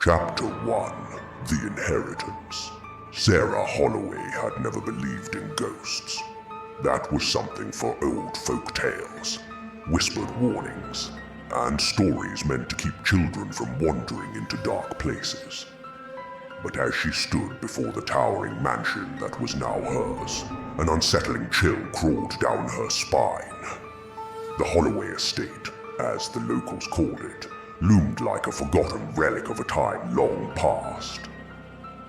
Chapter 1: The Inheritance. Sarah Holloway had never believed in ghosts. That was something for old folk tales, whispered warnings, and stories meant to keep children from wandering into dark places. But as she stood before the towering mansion that was now hers, an unsettling chill crawled down her spine. The Holloway estate, as the locals called it, loomed like a forgotten relic of a time long past.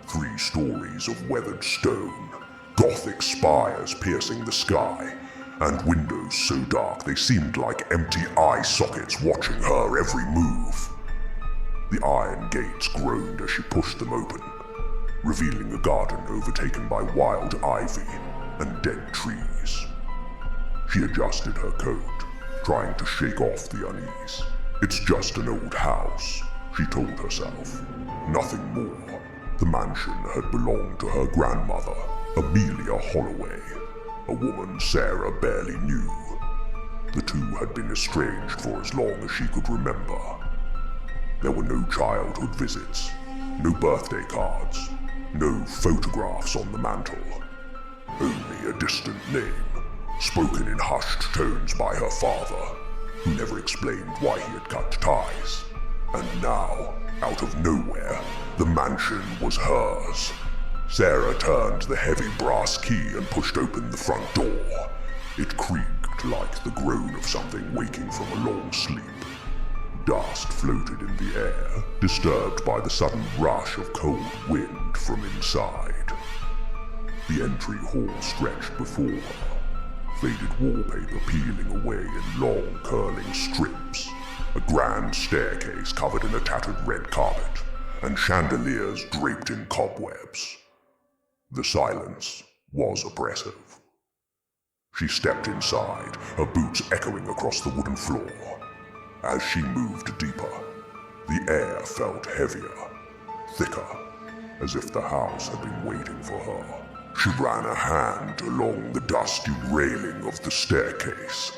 3 stories of weathered stone, Gothic spires piercing the sky, and windows so dark they seemed like empty eye sockets watching her every move. The iron gates groaned as she pushed them open, revealing a garden overtaken by wild ivy and dead trees. She adjusted her coat, trying to shake off the unease. It's just an old house, she told herself. Nothing more. The mansion had belonged to her grandmother, Amelia Holloway, a woman Sarah barely knew. The two had been estranged for as long as she could remember. There were no childhood visits, no birthday cards, no photographs on the mantel. Only a distant name, spoken in hushed tones by her father, who never explained why he had cut ties. And now, out of nowhere, the mansion was hers. Sarah turned the heavy brass key and pushed open the front door. It creaked like the groan of something waking from a long sleep. Dust floated in the air, disturbed by the sudden rush of cold wind from inside. The entry hall stretched before her, faded wallpaper peeling away in long curling strips, a grand staircase covered in a tattered red carpet, and chandeliers draped in cobwebs. The silence was oppressive. She stepped inside, her boots echoing across the wooden floor. As she moved deeper, the air felt heavier, thicker, as if the house had been waiting for her. She ran a hand along the dusty railing of the staircase,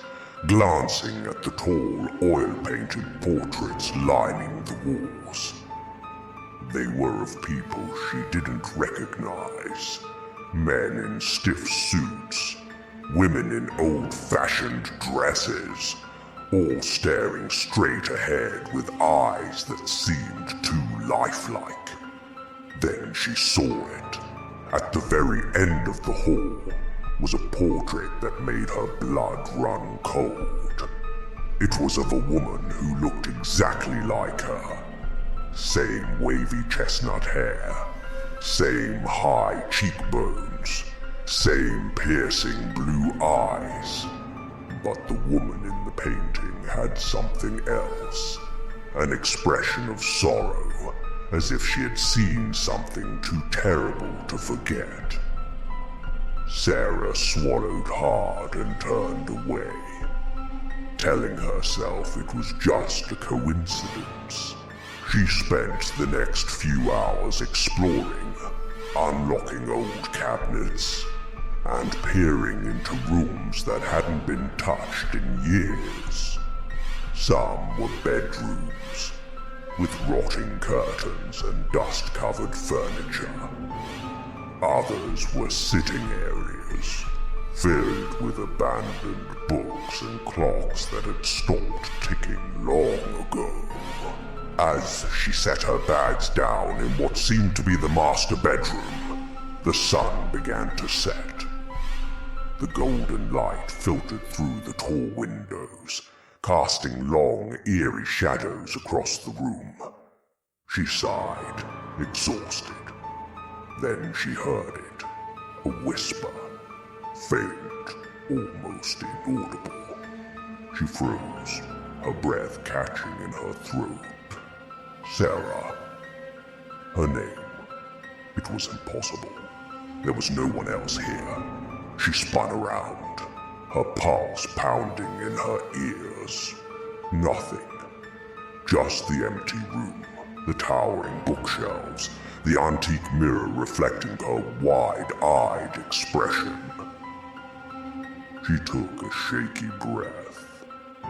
glancing at the tall, oil-painted portraits lining the walls. They were of people she didn't recognize. Men in stiff suits, women in old-fashioned dresses, all staring straight ahead with eyes that seemed too lifelike. Then she saw it. At the very end of the hall was a portrait that made her blood run cold. It was of a woman who looked exactly like her. Same wavy chestnut hair, same high cheekbones, same piercing blue eyes. But the woman in the painting had something else, an expression of sorrow, as if she had seen something too terrible to forget. Sarah swallowed hard and turned away, telling herself it was just a coincidence. She spent the next few hours exploring, unlocking old cabinets, and peering into rooms that hadn't been touched in years. Some were bedrooms, with rotting curtains and dust-covered furniture. Others were sitting areas, filled with abandoned books and clocks that had stopped ticking long ago. As she set her bags down in what seemed to be the master bedroom, the sun began to set. The golden light filtered through the tall windows, casting long, eerie shadows across the room. She sighed, exhausted. Then she heard it, a whisper, faint, almost inaudible. She froze, her breath catching in her throat. Sarah. Her name. It was impossible. There was no one else here. She spun around, her pulse pounding in her ears. Nothing. Just the empty room, the towering bookshelves, the antique mirror reflecting her wide-eyed expression. She took a shaky breath.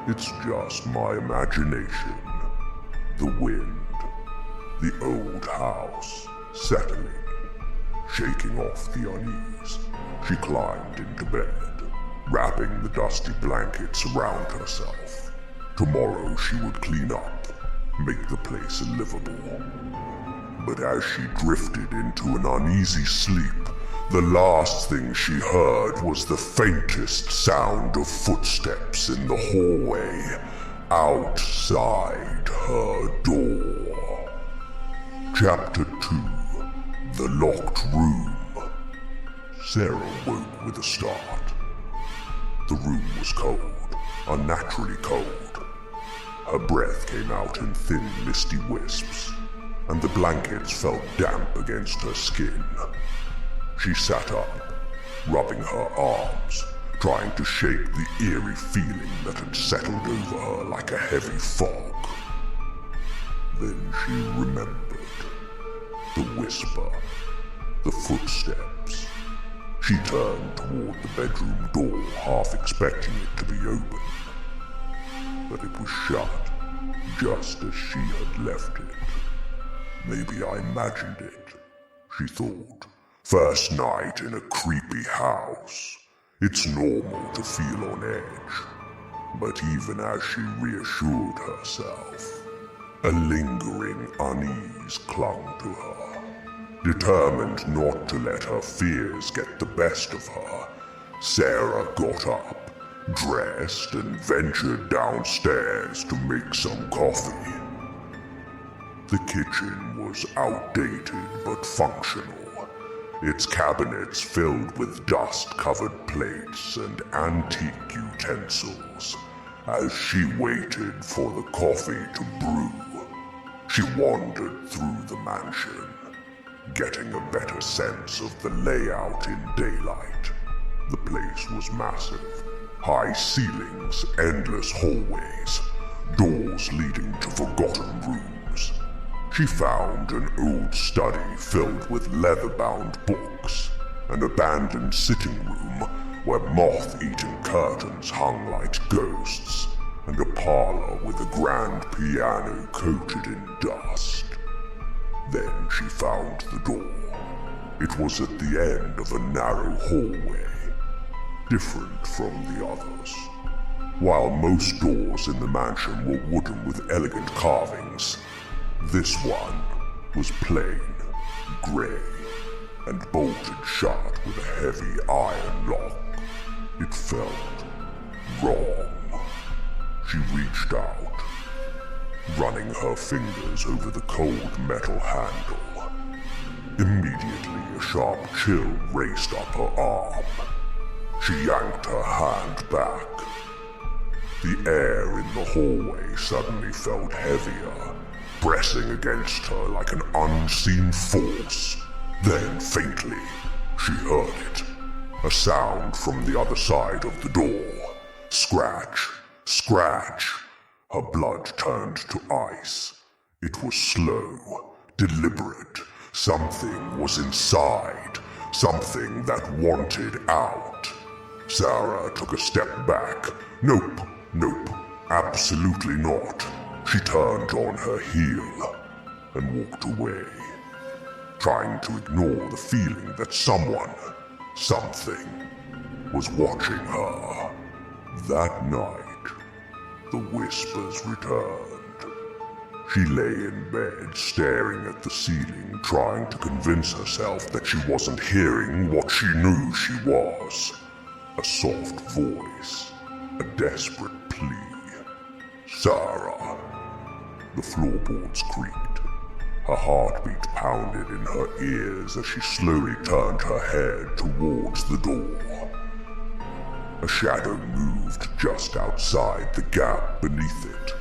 It's just my imagination. The wind. The old house, settling. Shaking off the unease, she climbed into bed, wrapping the dusty blankets around herself. Tomorrow she would clean up, make the place livable. But as she drifted into an uneasy sleep, the last thing she heard was the faintest sound of footsteps in the hallway outside her door. Chapter 2: The Locked Room. Sarah woke with a start. The room was cold, unnaturally cold. Her breath came out in thin, misty wisps, and the blankets felt damp against her skin. She sat up, rubbing her arms, trying to shake the eerie feeling that had settled over her like a heavy fog. Then she remembered. The whisper, the footsteps. She turned toward the bedroom door, half expecting it to be open. But it was shut, just as she had left it. Maybe I imagined it, she thought. First night in a creepy house. It's normal to feel on edge. But even as she reassured herself, a lingering unease clung to her. Determined not to let her fears get the best of her, Sarah got up, dressed, and ventured downstairs to make some coffee. The kitchen was outdated but functional, its cabinets filled with dust-covered plates and antique utensils. As she waited for the coffee to brew, she wandered through the mansion, getting a better sense of the layout in daylight. The place was massive. High ceilings, endless hallways, doors leading to forgotten rooms. She found an old study filled with leather-bound books, an abandoned sitting room where moth-eaten curtains hung like ghosts, and a parlor with a grand piano coated in dust. Then she found the door. It was at the end of a narrow hallway, different from the others. While most doors in the mansion were wooden with elegant carvings, this one was plain, grey, and bolted shut with a heavy iron lock. It felt wrong. She reached out, running her fingers over the cold metal handle. Immediately, a sharp chill raced up her arm. She yanked her hand back. The air in the hallway suddenly felt heavier, pressing against her like an unseen force. Then, faintly, she heard it. A sound from the other side of the door. Scratch, scratch. Her blood turned to ice. It was slow, deliberate. Something was inside. Something that wanted out. Sarah took a step back. Nope, absolutely not. She turned on her heel and walked away, trying to ignore the feeling that someone, something, was watching her. That night, the whispers returned. She lay in bed, staring at the ceiling, trying to convince herself that she wasn't hearing what she knew she was. A soft voice, a desperate plea. Sarah. The floorboards creaked. Her heartbeat pounded in her ears as she slowly turned her head towards the door. A shadow moved just outside the gap beneath it.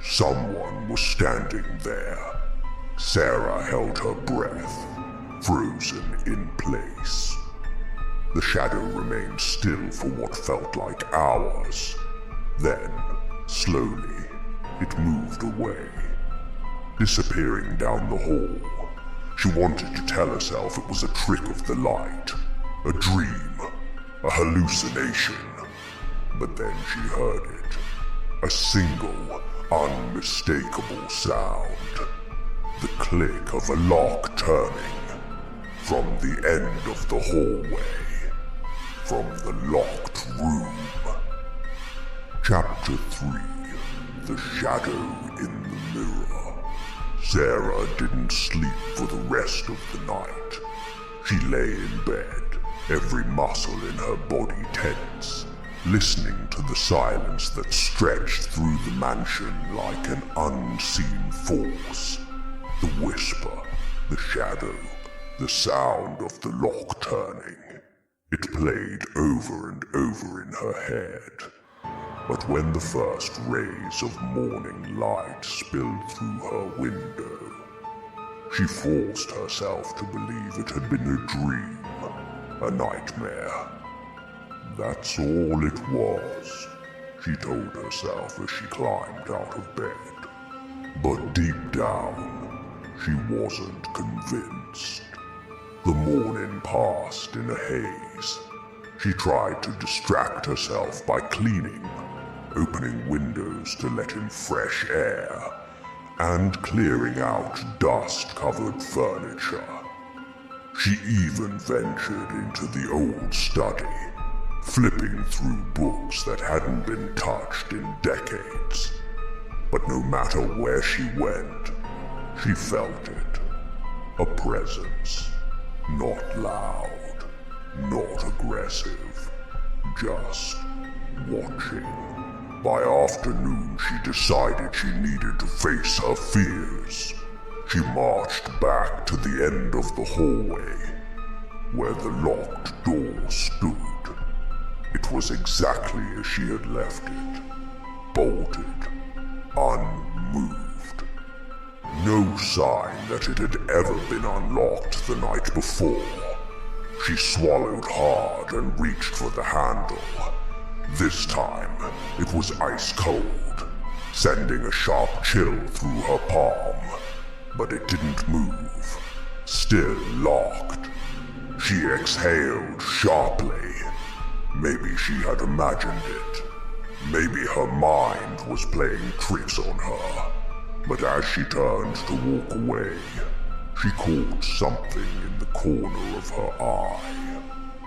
Someone was standing there. Sarah held her breath, frozen in place. The shadow remained still for what felt like hours. Then, slowly, it moved away, disappearing down the hall. She wanted to tell herself it was a trick of the light, a dream, a hallucination. But then she heard it, a single, unmistakable sound. the click of a lock turning. From the end of the hallway. From the locked room. Chapter 3. The Shadow in the Mirror. Sarah didn't sleep for the rest of the night. She lay in bed, every muscle in her body tense, listening to the silence that stretched through the mansion like an unseen force. The whisper, the shadow, the sound of the lock turning. It played over and over in her head. But when the first rays of morning light spilled through her window, she forced herself to believe it had been a dream, a nightmare. That's all it was, she told herself as she climbed out of bed. But deep down, she wasn't convinced. The morning passed in a haze. She tried to distract herself by cleaning, opening windows to let in fresh air, and clearing out dust-covered furniture. She even ventured into the old study, flipping through books that hadn't been touched in decades. But no matter where she went, she felt it. A presence. Not loud, not aggressive, just watching. By afternoon, she decided she needed to face her fears. She marched back to the end of the hallway, where the locked door stood. It was exactly as she had left it, bolted, unmoved. No sign that it had ever been unlocked the night before. She swallowed hard and reached for the handle. This time, it was ice cold, sending a sharp chill through her palm. But it didn't move, still locked. She exhaled sharply. Maybe she had imagined it. Maybe her mind was playing tricks on her. But as she turned to walk away, she caught something in the corner of her eye.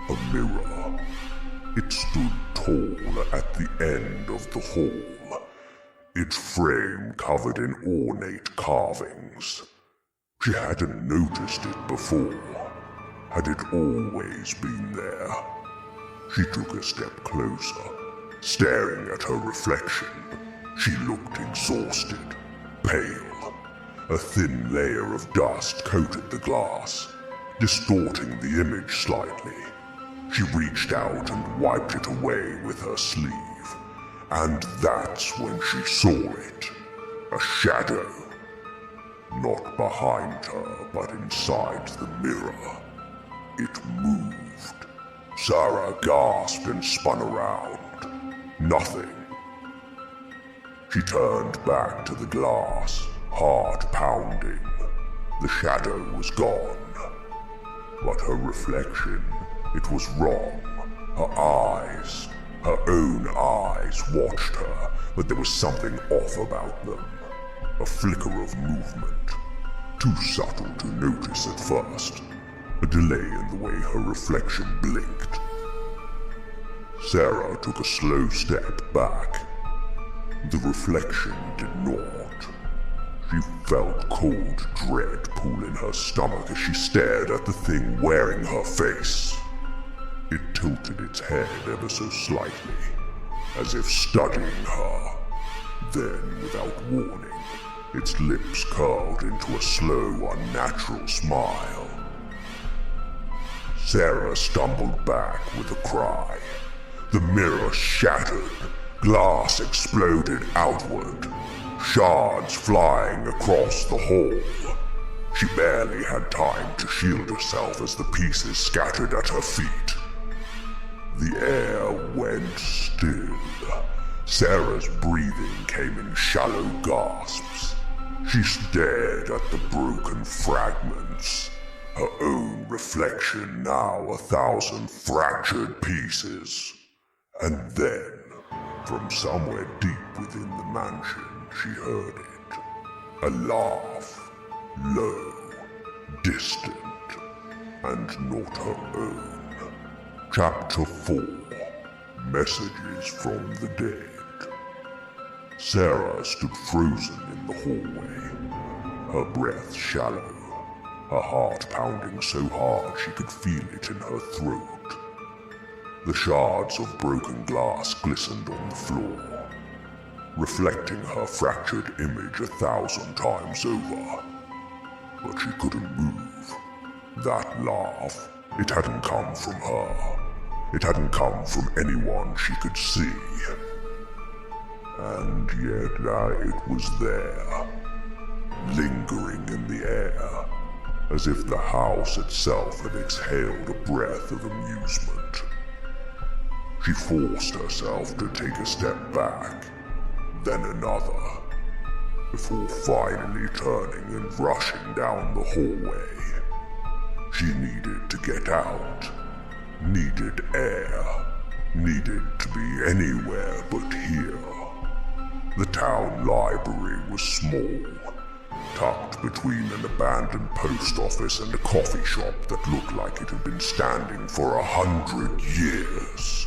A mirror. It stood tall at the end of the hall, its frame covered in ornate carvings. She hadn't noticed it before. Had it always been there? She took a step closer, staring at her reflection. She looked exhausted. Pale. A thin layer of dust coated the glass, distorting the image slightly. She reached out and wiped it away with her sleeve, and that's when she saw it. A shadow. Not behind her, but inside the mirror. It moved. Sarah gasped and spun around. Nothing. She turned back to the glass, heart pounding. The shadow was gone. But her reflection, it was wrong. Her eyes, her own eyes watched her, but there was something off about them. A flicker of movement. Too subtle to notice at first. A delay in the way her reflection blinked. Sarah took a slow step back. The reflection did not. She felt cold dread pool in her stomach as she stared at the thing wearing her face. It tilted its head ever so slightly, as if studying her. Then, without warning, its lips curled into a slow, unnatural smile. Sarah stumbled back with a cry. The mirror shattered. Glass exploded outward, shards flying across the hall. She barely had time to shield herself as the pieces scattered at her feet. The air went still. Sarah's breathing came in shallow gasps. She stared at the broken fragments, her own reflection now 1,000 fractured pieces. And then, from somewhere deep within the mansion, she heard it. A laugh. low, distant, and not her own. Chapter 4: Messages from the Dead. Sarah stood frozen in the hallway, her breath shallow, her heart pounding so hard she could feel it in her throat. The shards of broken glass glistened on the floor, reflecting her fractured image 1,000 times over. But she couldn't move. That laugh, it hadn't come from her. It hadn't come from anyone she could see. And yet it was there, lingering in the air, as if the house itself had exhaled a breath of amusement. She forced herself to take a step back, then another, before finally turning and rushing down the hallway. She needed to get out, needed air, needed to be anywhere but here. The town library was small, tucked between an abandoned post office and a coffee shop that looked like it had been standing for 100 years.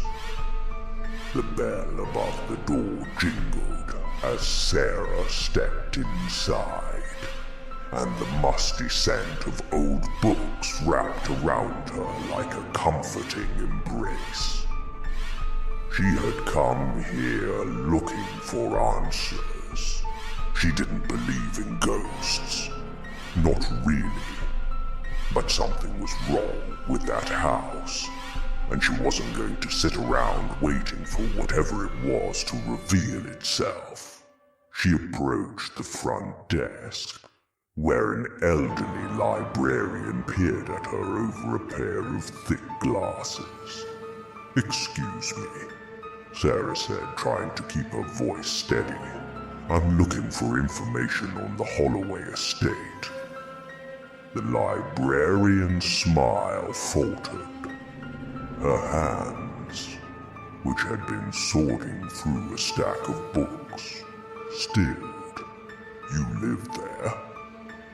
The bell above the door jingled as Sarah stepped inside, and the musty scent of old books wrapped around her like a comforting embrace. She had come here looking for answers. She didn't believe in ghosts. Not really. But something was wrong with that house, and she wasn't going to sit around waiting for whatever it was to reveal itself. She approached the front desk, where an elderly librarian peered at her over a pair of thick glasses. "Excuse me," Sarah said, trying to keep her voice steady. "I'm looking for information on the Holloway estate." The librarian's smile faltered. Her hands, which had been sorting through a stack of books, stilled. "You live there?"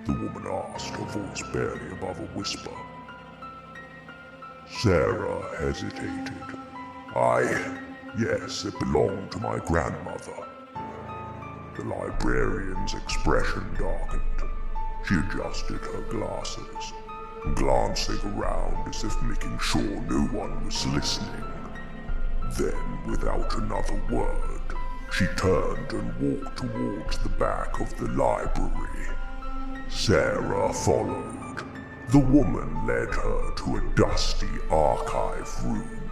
the woman asked, her voice barely above a whisper. Sarah hesitated. Yes, it belonged to my grandmother." The librarian's expression darkened. She adjusted her glasses, glancing around as if making sure no one was listening. Then, without another word, she turned and walked towards the back of the library. Sarah followed. The woman led her to a dusty archive room,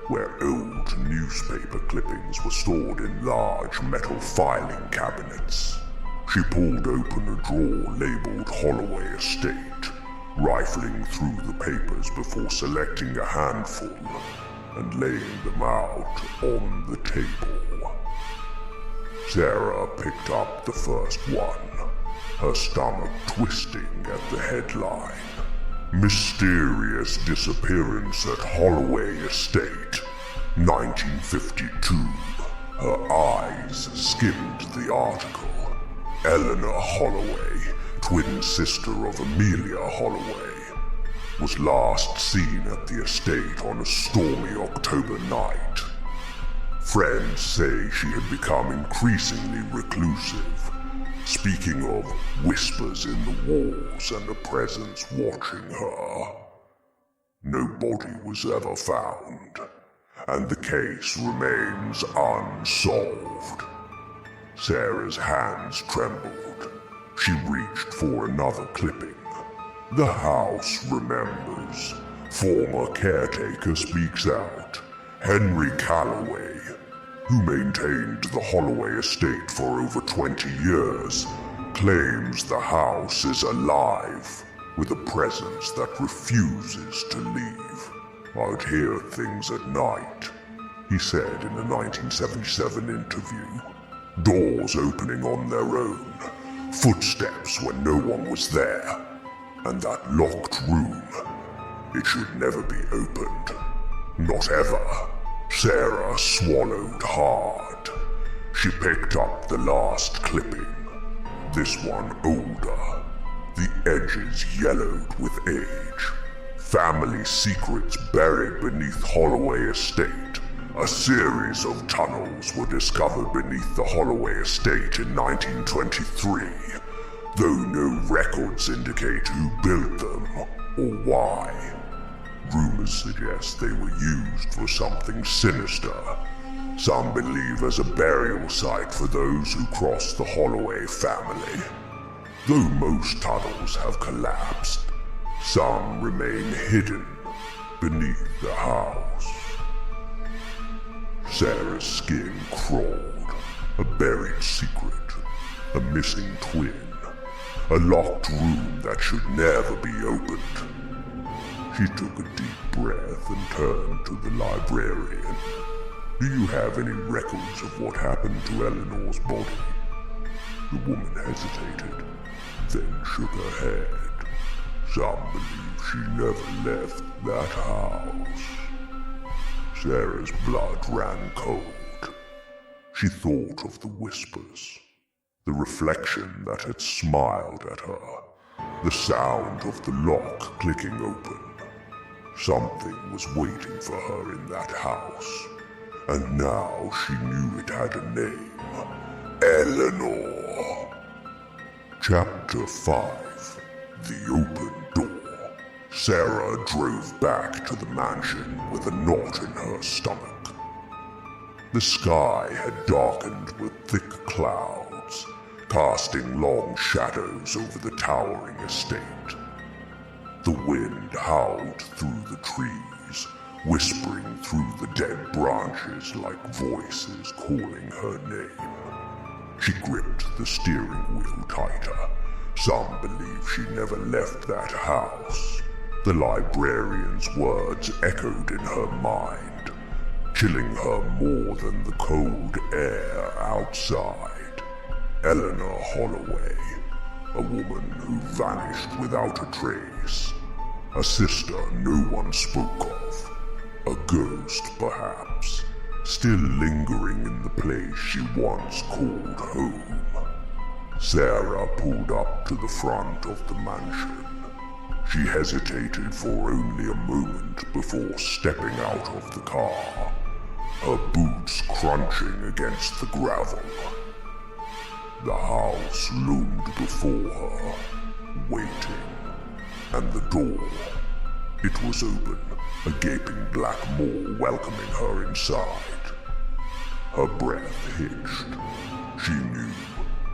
where old newspaper clippings were stored in large metal filing cabinets. She pulled open a drawer labeled Holloway Estate, rifling through the papers before selecting a handful and laying them out on the table. Sarah picked up the first one, her stomach twisting at the headline. "Mysterious Disappearance at Holloway Estate, 1952. Her eyes skimmed the article. Eleanor Holloway, twin sister of Amelia Holloway, was last seen at the estate on a stormy October night. Friends say she had become increasingly reclusive, speaking of whispers in the walls and a presence watching her. No body was ever found, and the case remains unsolved." Sarah's hands trembled. She reached for another clipping. "The house remembers. Former caretaker speaks out. Henry Calloway, who maintained the Holloway estate for over 20 years, claims the house is alive, with a presence that refuses to leave. I'd hear things at night," he said in a 1977 interview. "Doors opening on their own, footsteps when no one was there, and that locked room. It should never be opened. Not ever." Sarah swallowed hard. She picked up the last clipping, this one older, the edges yellowed with age. Family secrets buried beneath Holloway Estate. A series of tunnels were discovered beneath the Holloway Estate in 1923, though no records indicate who built them or why. Rumors suggest they were used for something sinister. Some believe as a burial site for those who crossed the Holloway family. Though most tunnels have collapsed, some remain hidden beneath the house. Sarah's skin crawled. A buried secret. A missing twin. A locked room that should never be opened. She took a deep breath and turned to the librarian. Do you have any records of what happened to Eleanor's body? The woman hesitated, then shook her head. Some believe she never left that house. Sarah's blood ran cold. She thought of the whispers, the reflection that had smiled at her, the sound of the lock clicking open. Something was waiting for her in that house, and now she knew it had a name. Eleanor. Chapter 5. The Open Door. Sarah drove back to the mansion with a knot in her stomach. The sky had darkened with thick clouds, casting long shadows over the towering estate. The wind howled through the trees, whispering through the dead branches like voices calling her name. She gripped the steering wheel tighter. Some believe she never left that house. The librarian's words echoed in her mind, chilling her more than the cold air outside. Eleanor Holloway, a woman who vanished without a trace. A sister no one spoke of. A ghost, perhaps, still lingering in the place she once called home. Sarah pulled up to the front of the mansion. She hesitated for only a moment before stepping out of the car, her boots crunching against the gravel. The house loomed before her, waiting, and the door. It was open, a gaping black maw welcoming her inside. Her breath hitched. She knew,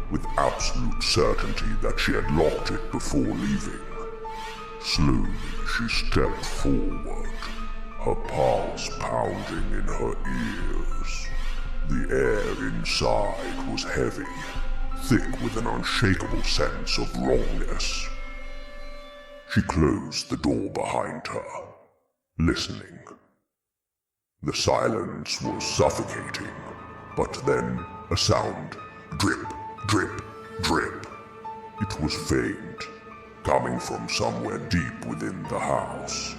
with absolute certainty, that she had locked it before leaving. Slowly she stepped forward, her pulse pounding in her ears. The air inside was heavy, thick with an unshakable sense of wrongness. She closed the door behind her, listening. The silence was suffocating, but then a sound, drip, drip, drip. It was faint, coming from somewhere deep within the house.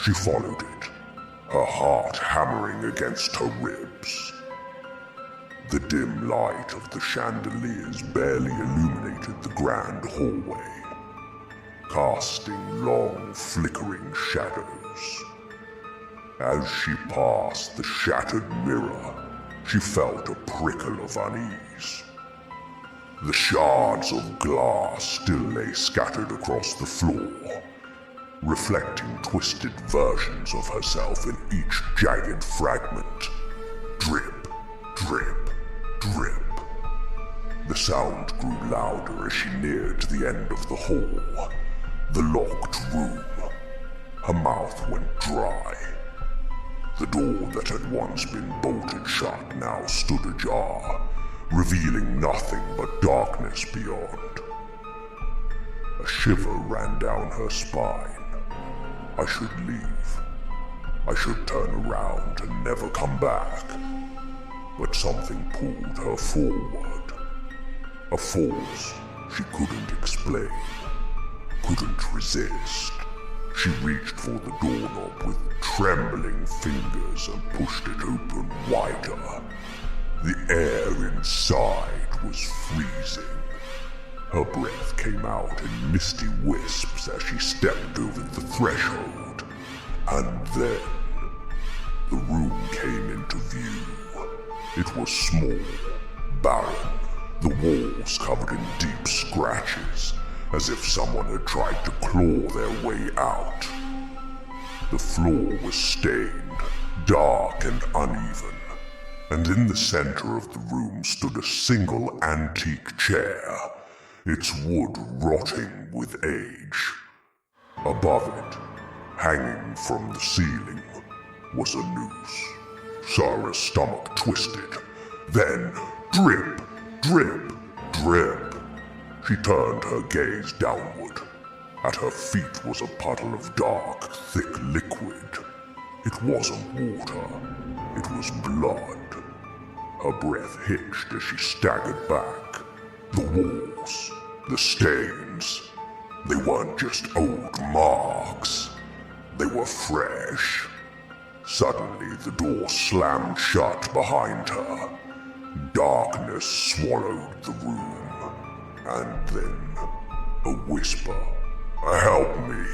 She followed it, her heart hammering against her ribs. The dim light of the chandeliers barely illuminated the grand hallway, casting long, flickering shadows. As she passed the shattered mirror, she felt a prickle of unease. The shards of glass still lay scattered across the floor, reflecting twisted versions of herself in each jagged fragment. Drip, drip, drip. The sound grew louder as she neared the end of the hall, the locked room. Her mouth went dry. The door that had once been bolted shut now stood ajar, revealing nothing but darkness beyond. A shiver ran down her spine. I should leave. I should turn around and never come back. But something pulled her forward. A force she couldn't explain, couldn't resist. She reached for the doorknob with trembling fingers and pushed it open wider. The air inside was freezing. Her breath came out in misty wisps as she stepped over the threshold. And then, the room came into view. It was small, barren, the walls covered in deep scratches, as if someone had tried to claw their way out. The floor was stained, dark and uneven, and in the center of the room stood a single antique chair, its wood rotting with age. Above it, hanging from the ceiling, was a noose. Sarah's stomach twisted. Then, drip, drip, drip. She turned her gaze downward. At her feet was a puddle of dark, thick liquid. It wasn't water. It was blood. Her breath hitched as she staggered back. The walls, the stains, they weren't just old marks. They were fresh. Suddenly, the door slammed shut behind her. Darkness swallowed the room. And then, a whisper. "Help me."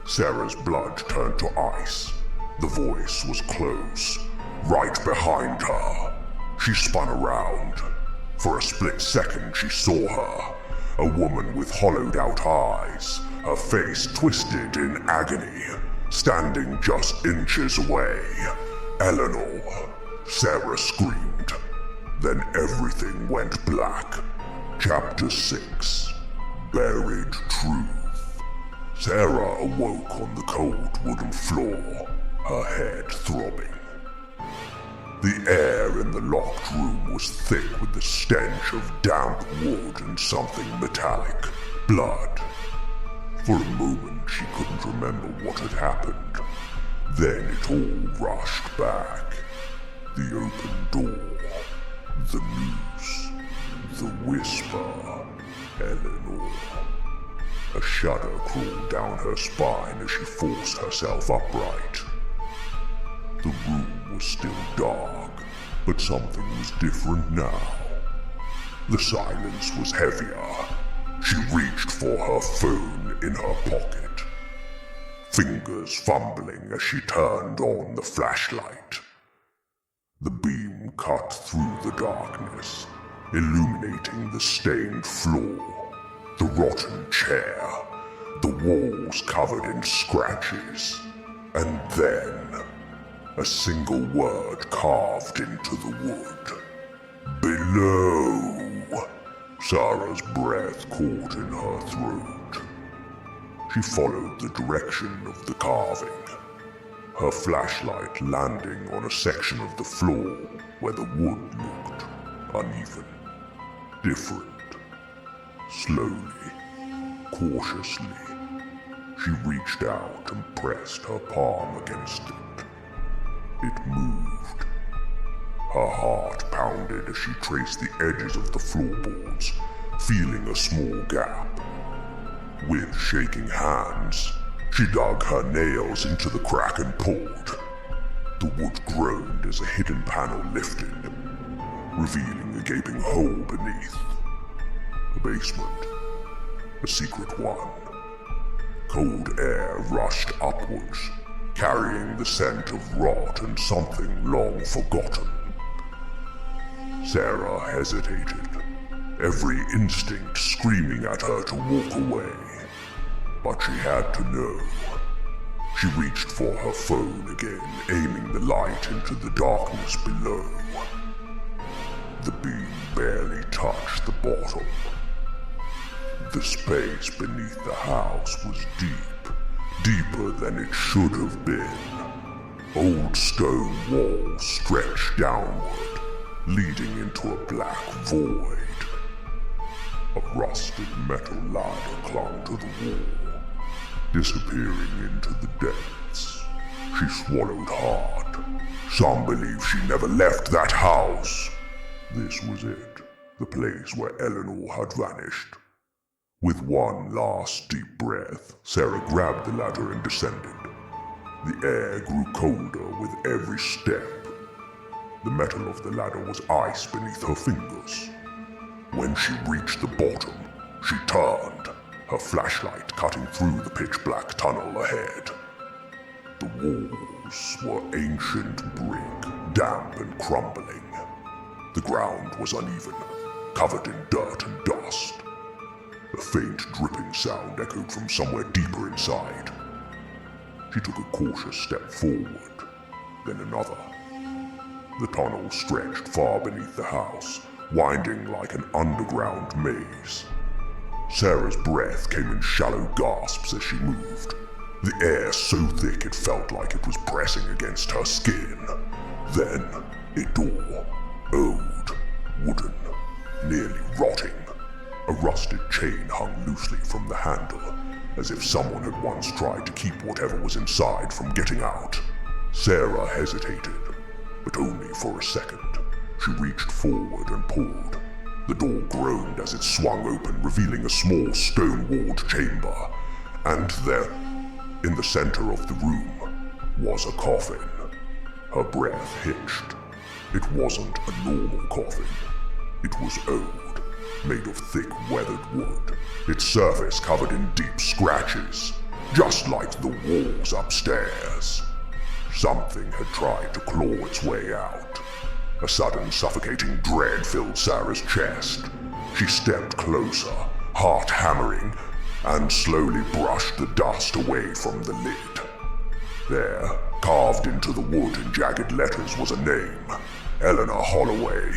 Sarah's blood turned to ice. The voice was close, right behind her. She spun around. For a split second, she saw her. A woman with hollowed-out eyes, her face twisted in agony, standing just inches away. "Eleanor!" Sarah screamed. Then everything went black. Chapter 6. Buried Truth. Sarah awoke on the cold wooden floor, her head throbbing. The air in the locked room was thick with the stench of damp wood and something metallic, blood. For a moment she couldn't remember what had happened. Then it all rushed back. The open door, the noose, the whisper, Eleanor. A shudder crawled down her spine as she forced herself upright. The room was still dark, but something was different now. The silence was heavier. She reached for her phone in her pocket, fingers fumbling as she turned on the flashlight. The beam cut through the darkness, illuminating the stained floor, the rotten chair, the walls covered in scratches, and then a single word carved into the wood. "Below." Sarah's breath caught in her throat. She followed the direction of the carving, her flashlight landing on a section of the floor where the wood looked uneven, different. Slowly, cautiously, she reached out and pressed her palm against it. It moved. Her heart pounded as she traced the edges of the floorboards, feeling a small gap. With shaking hands, she dug her nails into the crack and pulled. The wood groaned as a hidden panel lifted, revealing a gaping hole beneath. A basement. A secret one. Cold air rushed upwards, carrying the scent of rot and something long forgotten. Sarah hesitated, every instinct screaming at her to walk away. But she had to know. She reached for her phone again, aiming the light into the darkness below. The beam barely touched the bottom. The space beneath the house was deep, deeper than it should have been. Old stone walls stretched downward, leading into a black void. A rusted metal ladder clung to the wall, disappearing into the depths. She swallowed hard. Some believe she never left that house. This was it, the place where Eleanor had vanished. With one last deep breath, Sarah grabbed the ladder and descended. The air grew colder with every step. The metal of the ladder was ice beneath her fingers. When she reached the bottom, She turned, her flashlight cutting through the pitch-black tunnel ahead. The walls were ancient brick, damp and crumbling. The ground was uneven, covered in dirt and dust. A faint dripping sound echoed from somewhere deeper inside. She took a cautious step forward, then another. The tunnel stretched far beneath the house, winding like an underground maze. Sarah's breath came in shallow gasps as she moved, the air so thick it felt like it was pressing against her skin. Then, a door, old, wooden, nearly rotting. A rusted chain hung loosely from the handle, as if someone had once tried to keep whatever was inside from getting out. Sarah hesitated, but only for a second. She reached forward and pulled. The door groaned as it swung open, revealing a small stone-walled chamber. And there, in the center of the room, was a coffin. Her breath hitched. It wasn't a normal coffin. It was old, made of thick weathered wood, its surface covered in deep scratches, just like the walls upstairs. Something had tried to claw its way out. A sudden suffocating dread filled Sarah's chest. She stepped closer, heart hammering, and slowly brushed the dust away from the lid. There, carved into the wood in jagged letters, was a name: Eleanor Holloway.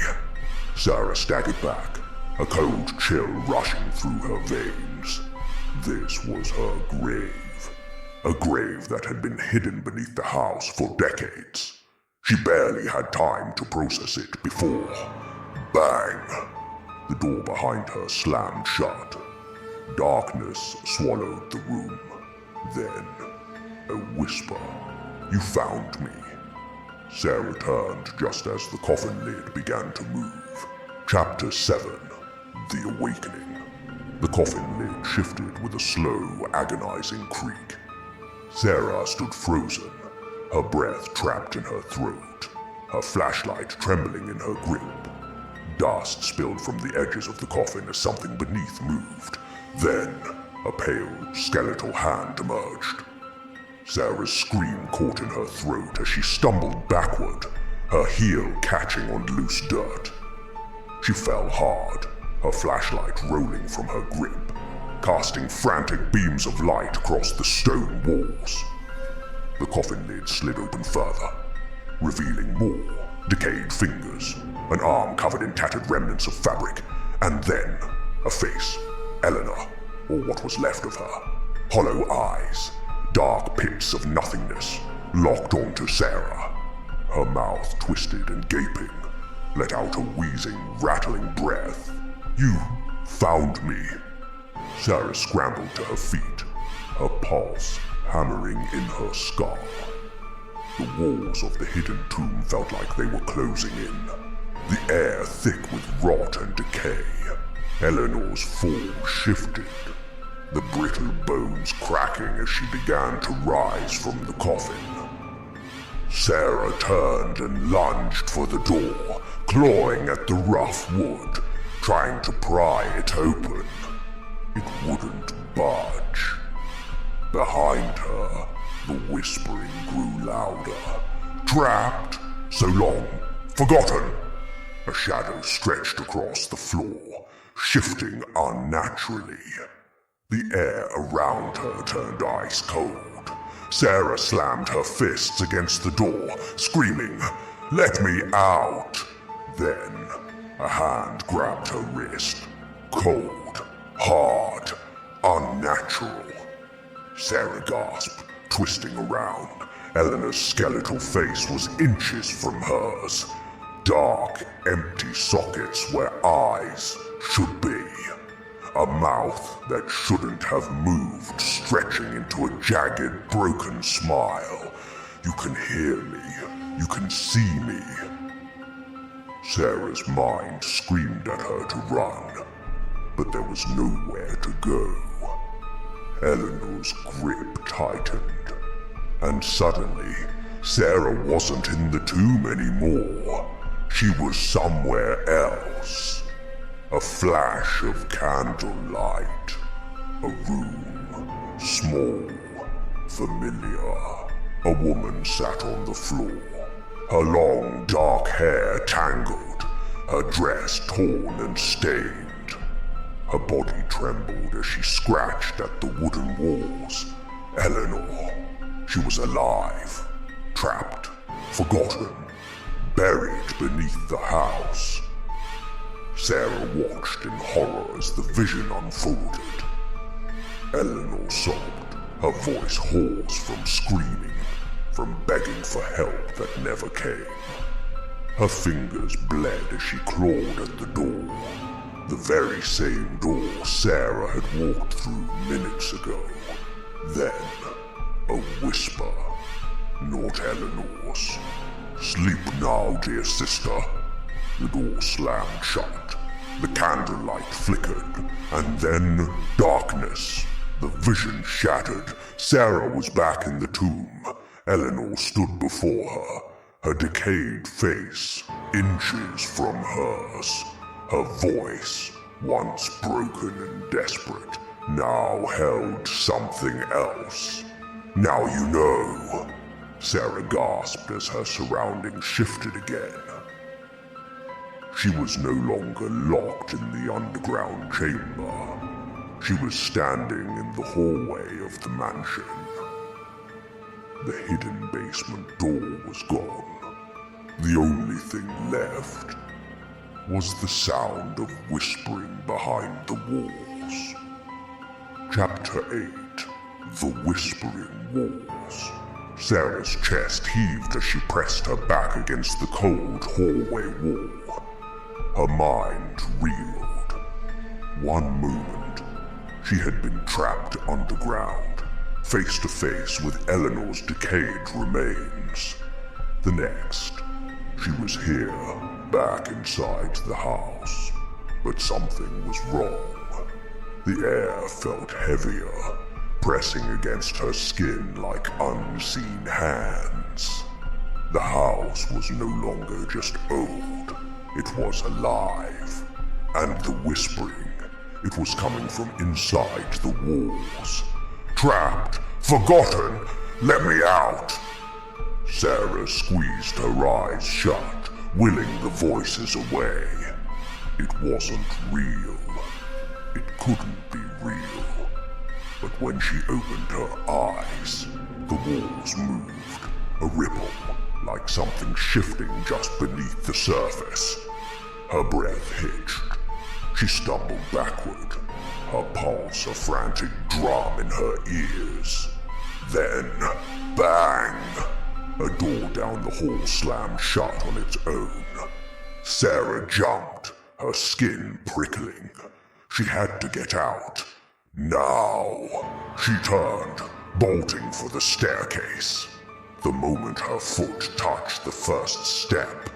Sarah staggered back, a cold chill rushing through her veins. This was her grave. A grave that had been hidden beneath the house for decades. She barely had time to process it before, bang! The door behind her slammed shut. Darkness swallowed the room. Then, a whisper. "You found me." Sarah turned just as the coffin lid began to move. Chapter 7. The Awakening. The coffin lid shifted with a slow, agonizing creak. Sarah stood frozen, her breath trapped in her throat, her flashlight trembling in her grip. Dust spilled from the edges of the coffin as something beneath moved. Then, a pale, skeletal hand emerged. Sarah's scream caught in her throat as she stumbled backward, her heel catching on loose dirt. She fell hard, her flashlight rolling from her grip, casting frantic beams of light across the stone walls. The coffin lid slid open further, revealing more decayed fingers, an arm covered in tattered remnants of fabric, and then a face, Eleanor, or what was left of her. Hollow eyes, dark pits of nothingness, locked onto Sarah. Her mouth twisted and gaping, let out a wheezing, rattling breath. "You found me." Sarah scrambled to her feet, her pulse hammering in her skull. The walls of the hidden tomb felt like they were closing in, the air thick with rot and decay. Eleanor's form shifted, the brittle bones cracking as she began to rise from the coffin. Sarah turned and lunged for the door, clawing at the rough wood, trying to pry it open. It wouldn't budge. Behind her, the whispering grew louder. "Trapped? So long? Forgotten?" A shadow stretched across the floor, shifting unnaturally. The air around her turned ice cold. Sarah slammed her fists against the door, screaming, "Let me out!" Then, a hand grabbed her wrist. Cold, hard, unnatural. Sarah gasped, twisting around. Eleanor's skeletal face was inches from hers. Dark, empty sockets where eyes should be. A mouth that shouldn't have moved, stretching into a jagged, broken smile. "You can hear me. You can see me." Sarah's mind screamed at her to run, but there was nowhere to go. Eleanor's grip tightened, and suddenly, Sarah wasn't in the tomb anymore. She was somewhere else. A flash of candlelight. A room, small, familiar. A woman sat on the floor, her long dark hair tangled, her dress torn and stained. Her body trembled as she scratched at the wooden walls. Eleanor. She was alive, trapped, forgotten, buried beneath the house. Sarah watched in horror as the vision unfolded. Eleanor sobbed, her voice hoarse from screaming, from begging for help that never came. Her fingers bled as she clawed at the door, the very same door Sarah had walked through minutes ago. Then, a whisper, not Eleanor's. "Sleep now, dear sister." The door slammed shut. The candlelight flickered, and then darkness. The vision shattered. Sarah was back in the tomb. Eleanor stood before her, her decayed face inches from hers. Her voice, once broken and desperate, now held something else. "Now you know," Sarah gasped as her surroundings shifted again. She was no longer locked in the underground chamber. She was standing in the hallway of the mansion. The hidden basement door was gone. The only thing left was the sound of whispering behind the walls. Chapter 8. The Whispering Walls. Sarah's chest heaved as she pressed her back against the cold hallway wall. Her mind reeled. One moment, she had been trapped underground, face to face with Eleanor's decayed remains. The next, she was here, back inside the house. But something was wrong. The air felt heavier, pressing against her skin like unseen hands. The house was no longer just old, it was alive. And the whispering, it was coming from inside the walls. "Trapped, forgotten, let me out!" Sarah squeezed her eyes shut, willing the voices away. It wasn't real. It couldn't be real. But when she opened her eyes, the walls moved, a ripple, like something shifting just beneath the surface. Her breath hitched. She stumbled backward, her pulse a frantic drum in her ears. Then, bang! A door down the hall slammed shut on its own. Sarah jumped, her skin prickling. She had to get out. Now! She turned, bolting for the staircase. The moment her foot touched the first step,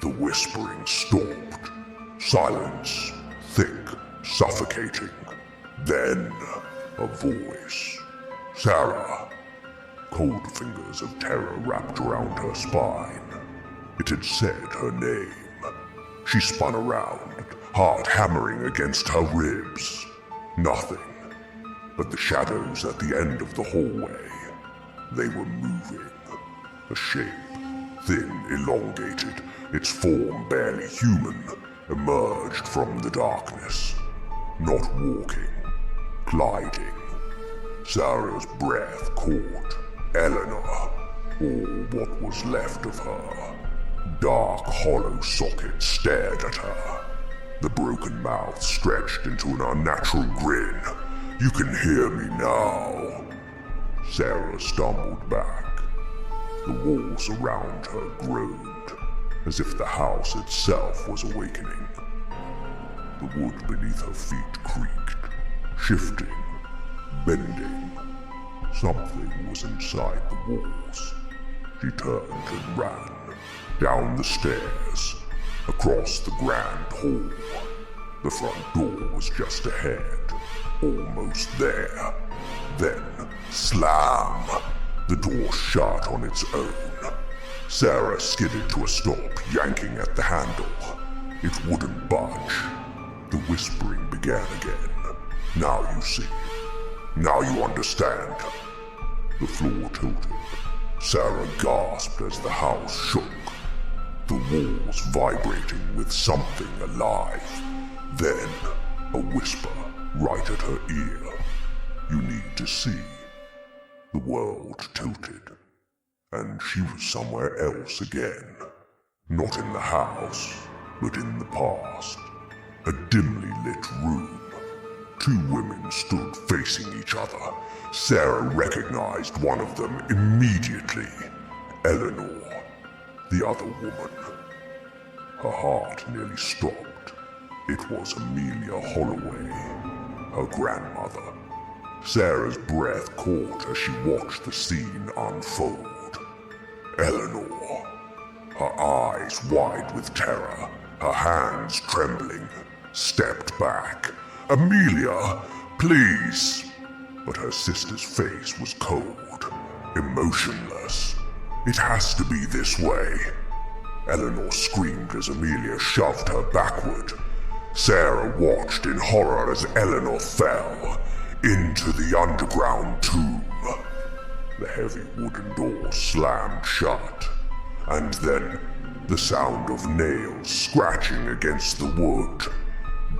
the whispering stopped. Silence, thick, suffocating. Then, a voice. "Sarah." Cold fingers of terror wrapped around her spine. It had said her name. She spun around, heart hammering against her ribs. Nothing but the shadows at the end of the hallway. They were moving. A shape, thin, elongated, its form barely human, emerged from the darkness. Not walking, gliding. Sarah's breath caught. Eleanor, or what was left of her. Dark, hollow sockets stared at her. The broken mouth stretched into an unnatural grin. "You can hear me now." Sarah stumbled back. The walls around her groaned, as if the house itself was awakening. The wood beneath her feet creaked, shifting, bending. Something was inside the walls. She turned and ran, down the stairs, across the grand hall. The front door was just ahead, almost there. Then, slam! The door shut on its own. Sarah skidded to a stop, yanking at the handle. It wouldn't budge. The whispering began again. Now you see. Now you understand. The floor tilted. Sarah gasped as the house shook, the walls vibrating with something alive. Then, a whisper right at her ear. You need to see. The world tilted, and she was somewhere else again. Not in the house, but in the past. A dimly lit room. Two women stood facing each other. Sarah recognized one of them immediately. Eleanor, the other woman. Her heart nearly stopped. It was Amelia Holloway, her grandmother. Sarah's breath caught as she watched the scene unfold. Eleanor, her eyes wide with terror, her hands trembling, stepped back. Amelia, please! But her sister's face was cold, emotionless. It has to be this way. Eleanor screamed as Amelia shoved her backward. Sarah watched in horror as Eleanor fell into the underground tomb. The heavy wooden door slammed shut, and then the sound of nails scratching against the wood.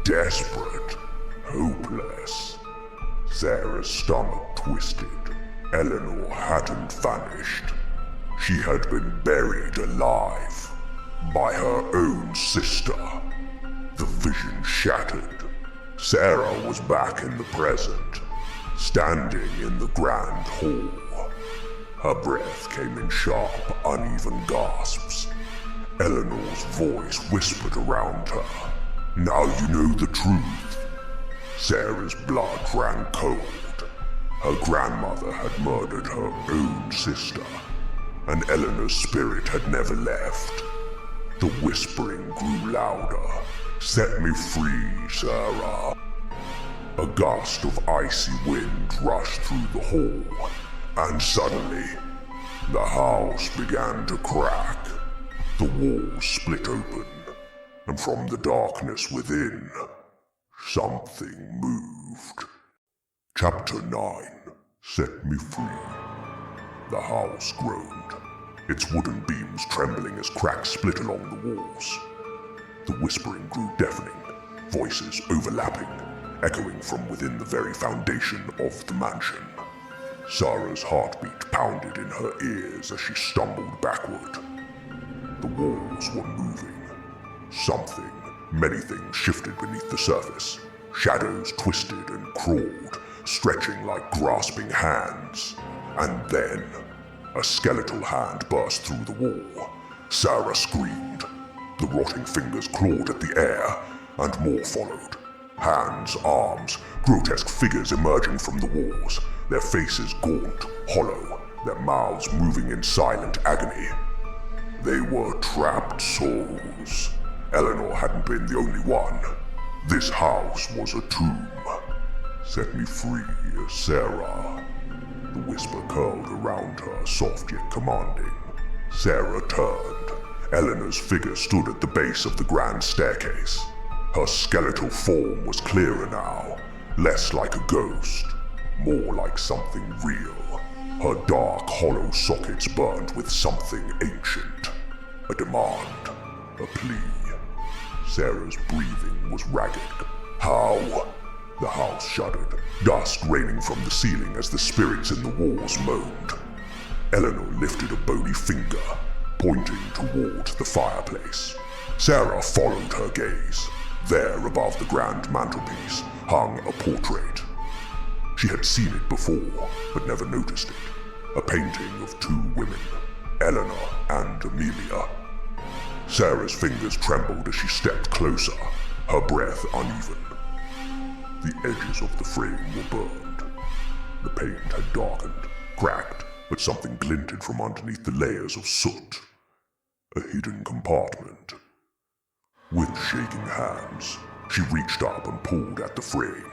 Desperate, hopeless. Sarah's stomach twisted. Eleanor hadn't vanished. She had been buried alive by her own sister. The vision shattered. Sarah was back in the present, standing in the grand hall. Her breath came in sharp, uneven gasps. Eleanor's voice whispered around her. Now you know the truth. Sarah's blood ran cold. Her grandmother had murdered her own sister, and Eleanor's spirit had never left. The whispering grew louder. Set me free, Sarah. A gust of icy wind rushed through the hall, and suddenly, the house began to crack. The walls split open, and from the darkness within, something moved. Chapter 9. Set Me Free. The house groaned, its wooden beams trembling as cracks split along the walls. The whispering grew deafening, voices overlapping, echoing from within the very foundation of the mansion. Sarah's heartbeat pounded in her ears as she stumbled backward. The walls were moving. Something, many things shifted beneath the surface. Shadows twisted and crawled, stretching like grasping hands. And then, a skeletal hand burst through the wall. Sarah screamed. The rotting fingers clawed at the air, and more followed. Hands, arms, grotesque figures emerging from the walls, their faces gaunt, hollow, their mouths moving in silent agony. They were trapped souls. Eleanor hadn't been the only one. This house was a tomb. Set me free, Sarah. The whisper curled around her, soft yet commanding. Sarah turned. Eleanor's figure stood at the base of the grand staircase. Her skeletal form was clearer now, less like a ghost, more like something real. Her dark, hollow sockets burned with something ancient. A demand, a plea. Sarah's breathing was ragged. How? The house shuddered, dust raining from the ceiling as the spirits in the walls moaned. Eleanor lifted a bony finger, pointing toward the fireplace. Sarah followed her gaze. There, above the grand mantelpiece, hung a portrait. She had seen it before, but never noticed it. A painting of two women, Eleanor and Amelia. Sarah's fingers trembled as she stepped closer, her breath uneven. The edges of the frame were burned. The paint had darkened, cracked, but something glinted from underneath the layers of soot. A hidden compartment. With shaking hands, she reached up and pulled at the frame.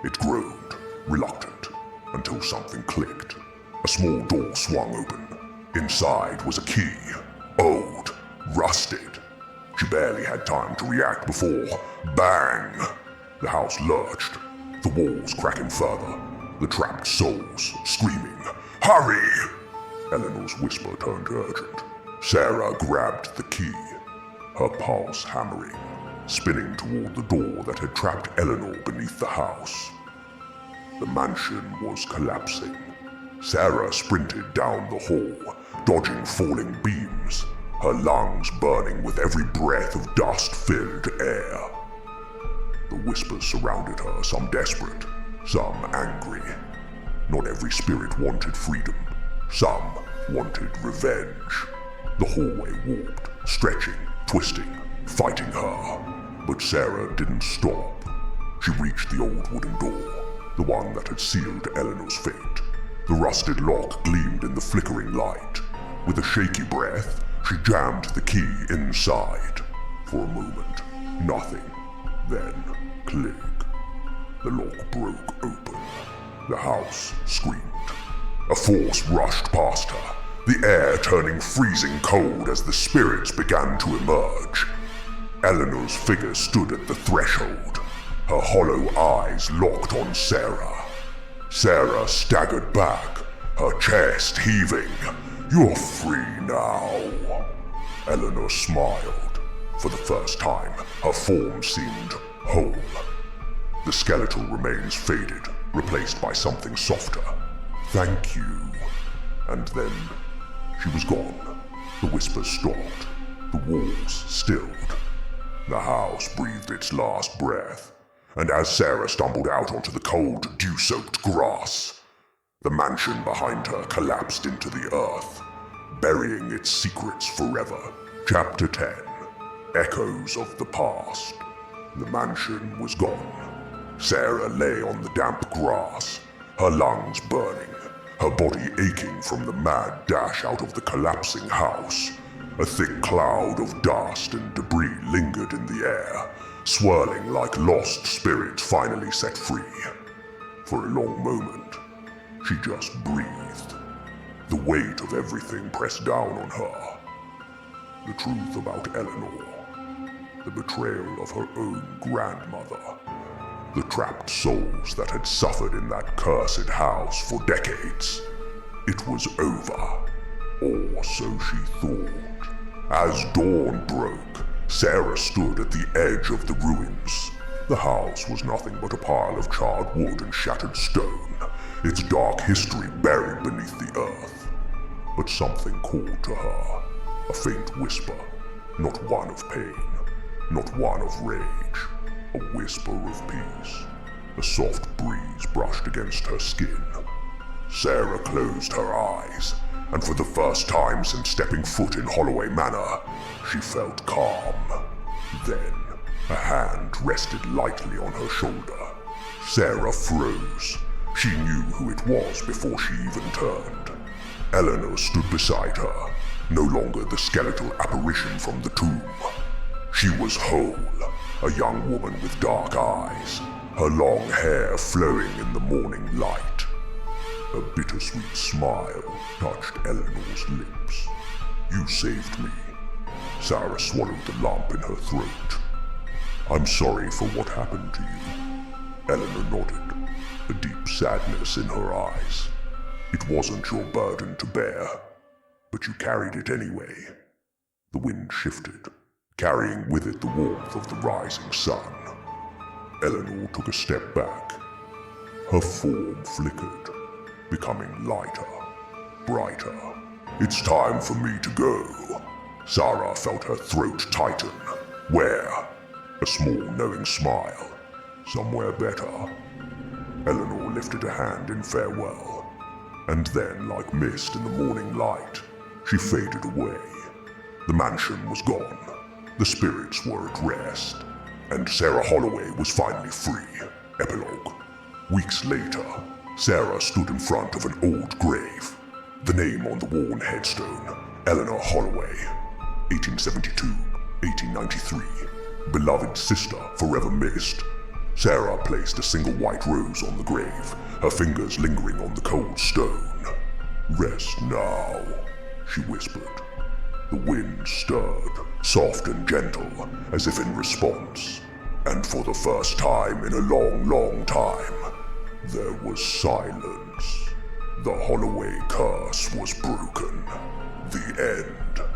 It groaned, reluctant, until something clicked. A small door swung open. Inside was a key, old, rusted. She barely had time to react before, bang! The house lurched, the walls cracking further, the trapped souls screaming, "Hurry!" Eleanor's whisper turned urgent. Sarah grabbed the key, her pulse hammering, spinning toward the door that had trapped Eleanor beneath the house. The mansion was collapsing. Sarah sprinted down the hall, dodging falling beams, her lungs burning with every breath of dust-filled air. The whispers surrounded her, some desperate, some angry. Not every spirit wanted freedom. Some wanted revenge. The hallway warped, stretching, twisting, fighting her. But Sarah didn't stop. She reached the old wooden door, the one that had sealed Eleanor's fate. The rusted lock gleamed in the flickering light. With a shaky breath, she jammed the key inside. For a moment, nothing. Then, click. The lock broke open. The house screamed. A force rushed past her, the air turning freezing cold as the spirits began to emerge. Eleanor's figure stood at the threshold, her hollow eyes locked on Sarah. Sarah staggered back, her chest heaving. "You're free now." Eleanor smiled. For the first time, her form seemed whole. The skeletal remains faded, replaced by something softer. "Thank you." And then she was gone. The whispers stopped. The walls stilled. The house breathed its last breath. And as Sarah stumbled out onto the cold, dew-soaked grass, the mansion behind her collapsed into the earth, burying its secrets forever. Chapter 10. Echoes of the Past. The mansion was gone. Sarah lay on the damp grass, her lungs burning, her body aching from the mad dash out of the collapsing house. A thick cloud of dust and debris lingered in the air, swirling like lost spirits finally set free. For a long moment, she just breathed. The weight of everything pressed down on her. The truth about Eleanor, the betrayal of her own grandmother, the trapped souls that had suffered in that cursed house for decades. It was over, or so she thought. As dawn broke, Sarah stood at the edge of the ruins. The house was nothing but a pile of charred wood and shattered stone, its dark history buried beneath the earth. But something called to her, a faint whisper, not one of pain, not one of rage, a whisper of peace. A soft breeze brushed against her skin. Sarah closed her eyes, and for the first time since stepping foot in Holloway Manor, she felt calm. Then, a hand rested lightly on her shoulder. Sarah froze. She knew who it was before she even turned. Eleanor stood beside her, no longer the skeletal apparition from the tomb. She was whole, a young woman with dark eyes, her long hair flowing in the morning light. A bittersweet smile touched Eleanor's lips. "You saved me." Sarah swallowed the lump in her throat. "I'm sorry for what happened to you." Eleanor nodded, a deep sadness in her eyes. "It wasn't your burden to bear, but you carried it anyway." The wind shifted, carrying with it the warmth of the rising sun. Eleanor took a step back. Her form flickered, becoming lighter, brighter. "It's time for me to go." Sarah felt her throat tighten. "Where?" A small, knowing smile. "Somewhere better." Eleanor lifted a hand in farewell, and then, like mist in the morning light, she faded away. The mansion was gone. The spirits were at rest, and Sarah Holloway was finally free. Epilogue. Weeks later, Sarah stood in front of an old grave. The name on the worn headstone, Eleanor Holloway, 1872, 1893. Beloved sister forever missed. Sarah placed a single white rose on the grave, her fingers lingering on the cold stone. "Rest now," she whispered. The wind stirred, soft and gentle, as if in response. And for the first time in a long, long time, there was silence. The Holloway curse was broken. The end.